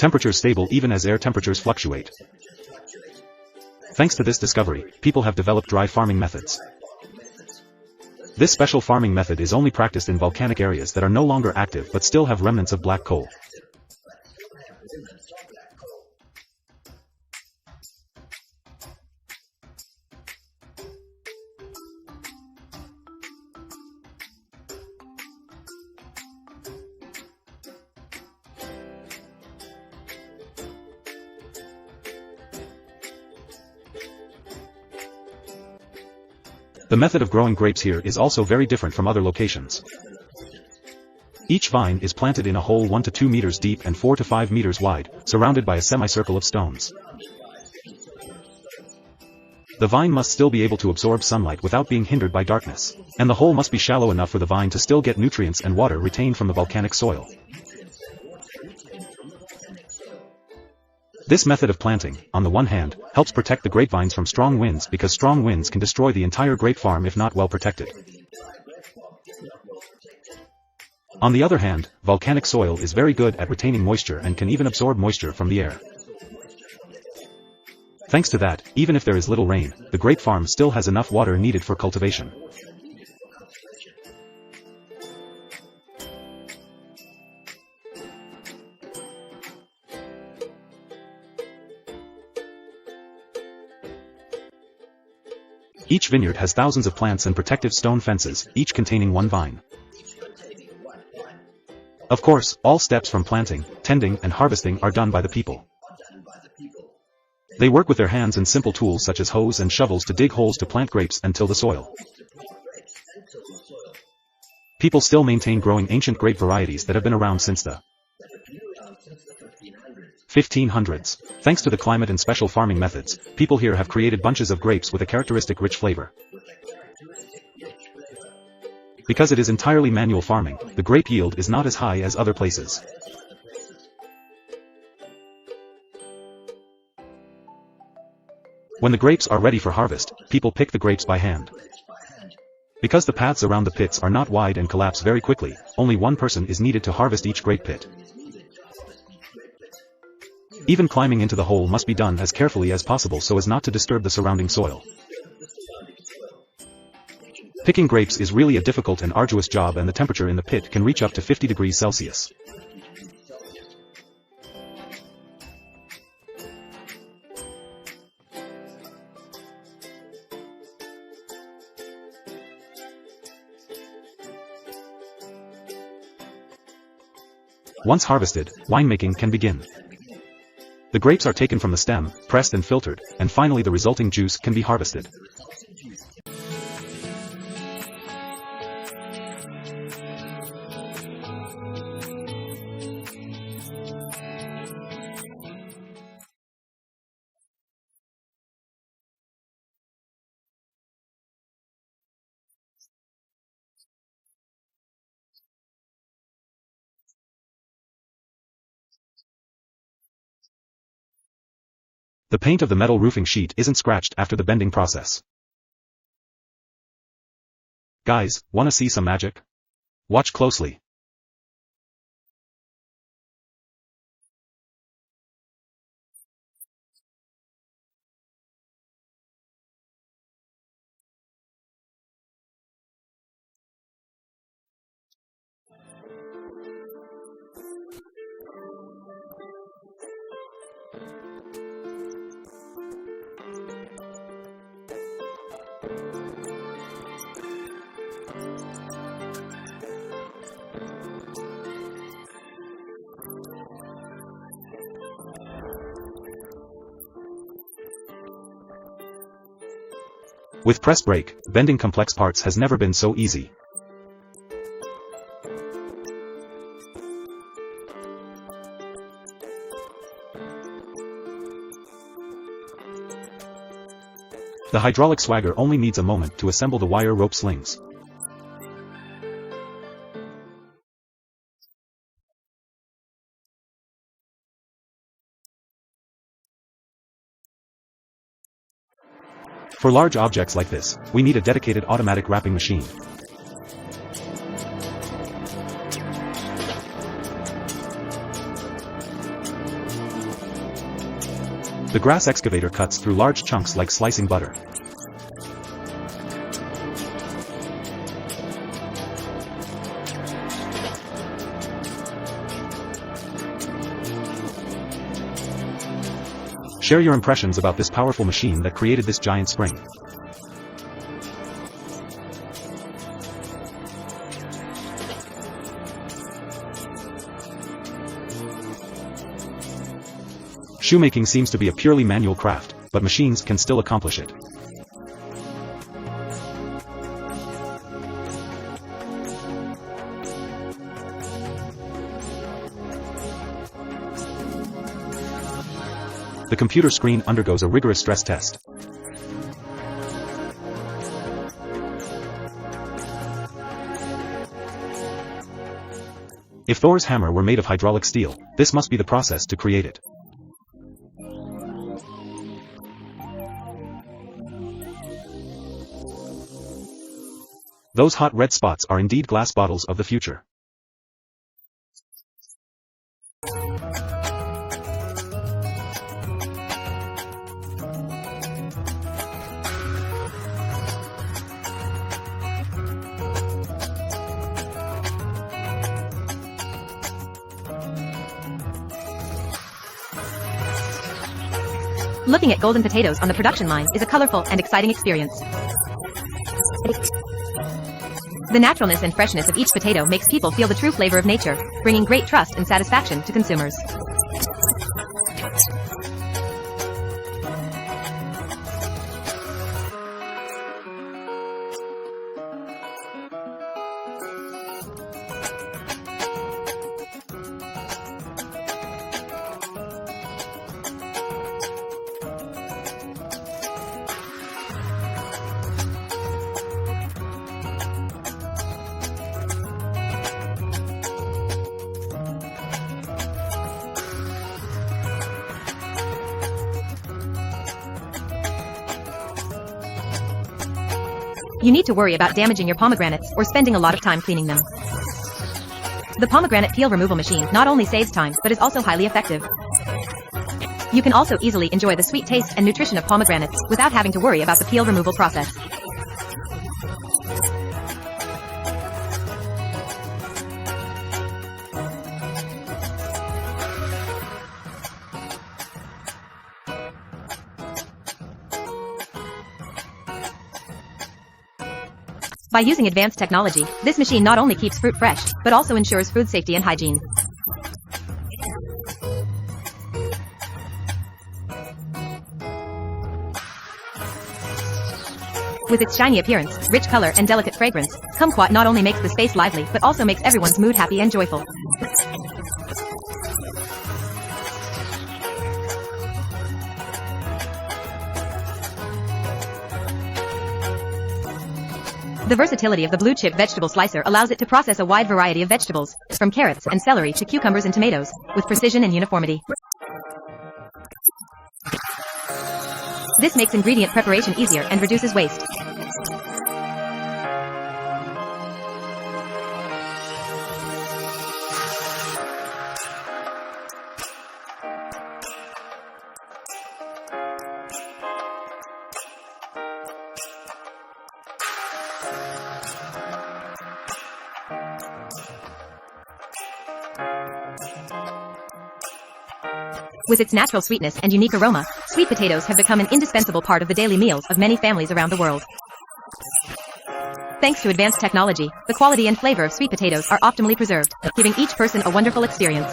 Temperatures stable even as air temperatures fluctuate. Thanks to this discovery, people have developed dry farming methods. This special farming method is only practiced in volcanic areas that are no longer active but still have remnants of black coal. The method of growing grapes here is also very different from other locations. Each vine is planted in a hole 1 to 2 meters deep and 4 to 5 meters wide, surrounded by a semicircle of stones. The vine must still be able to absorb sunlight without being hindered by darkness, and the hole must be shallow enough for the vine to still get nutrients and water retained from the volcanic soil. This method of planting, on the one hand, helps protect the grapevines from strong winds because strong winds can destroy the entire grape farm if not well protected. On the other hand, volcanic soil is very good at retaining moisture and can even absorb moisture from the air. Thanks to that, even if there is little rain, the grape farm still has enough water needed for cultivation. Each vineyard has thousands of plants and protective stone fences, each containing one vine. Of course, all steps from planting, tending, and harvesting are done by the people. They work with their hands and simple tools such as hoes and shovels to dig holes to plant grapes and till the soil. People still maintain growing ancient grape varieties that have been around since the 1500s. Thanks to the climate and special farming methods, people here have created bunches of grapes with a characteristic rich flavor. Because it is entirely manual farming, the grape yield is not as high as other places. When the grapes are ready for harvest, people pick the grapes by hand. Because the paths around the pits are not wide and collapse very quickly, only one person is needed to harvest each grape pit. Even climbing into the hole must be done as carefully as possible so as not to disturb the surrounding soil. Picking grapes is really a difficult and arduous job, and the temperature in the pit can reach up to 50 degrees Celsius. Once harvested, winemaking can begin. The grapes are taken from the stem, pressed and filtered, and finally the resulting juice can be harvested. The paint of the metal roofing sheet isn't scratched after the bending process. Guys, wanna see some magic? Watch closely. With press brake, bending complex parts has never been so easy. The hydraulic swagger only needs a moment to assemble the wire rope slings. For large objects like this, we need a dedicated automatic wrapping machine. The grass excavator cuts through large chunks like slicing butter. Share your impressions about this powerful machine that created this giant spring. Shoemaking seems to be a purely manual craft, but machines can still accomplish it. The computer screen undergoes a rigorous stress test. If Thor's hammer were made of hydraulic steel, this must be the process to create it. Those hot red spots are indeed glass bottles of the future. Looking at golden potatoes on the production line is a colorful and exciting experience. The naturalness and freshness of each potato makes people feel the true flavor of nature, bringing great trust and satisfaction to consumers. You need to worry about damaging your pomegranates or spending a lot of time cleaning them. The pomegranate peel removal machine not only saves time, but is also highly effective. You can also easily enjoy the sweet taste and nutrition of pomegranates without having to worry about the peel removal process. By using advanced technology, this machine not only keeps fruit fresh, but also ensures food safety and hygiene. With its shiny appearance, rich color, and delicate fragrance, kumquat not only makes the space lively, but also makes everyone's mood happy and joyful. The versatility of the blue chip vegetable slicer allows it to process a wide variety of vegetables, from carrots and celery to cucumbers and tomatoes, with precision and uniformity. This makes ingredient preparation easier and reduces waste. With its natural sweetness and unique aroma, sweet potatoes have become an indispensable part of the daily meals of many families around the world. Thanks to advanced technology, the quality and flavor of sweet potatoes are optimally preserved, giving each person a wonderful experience.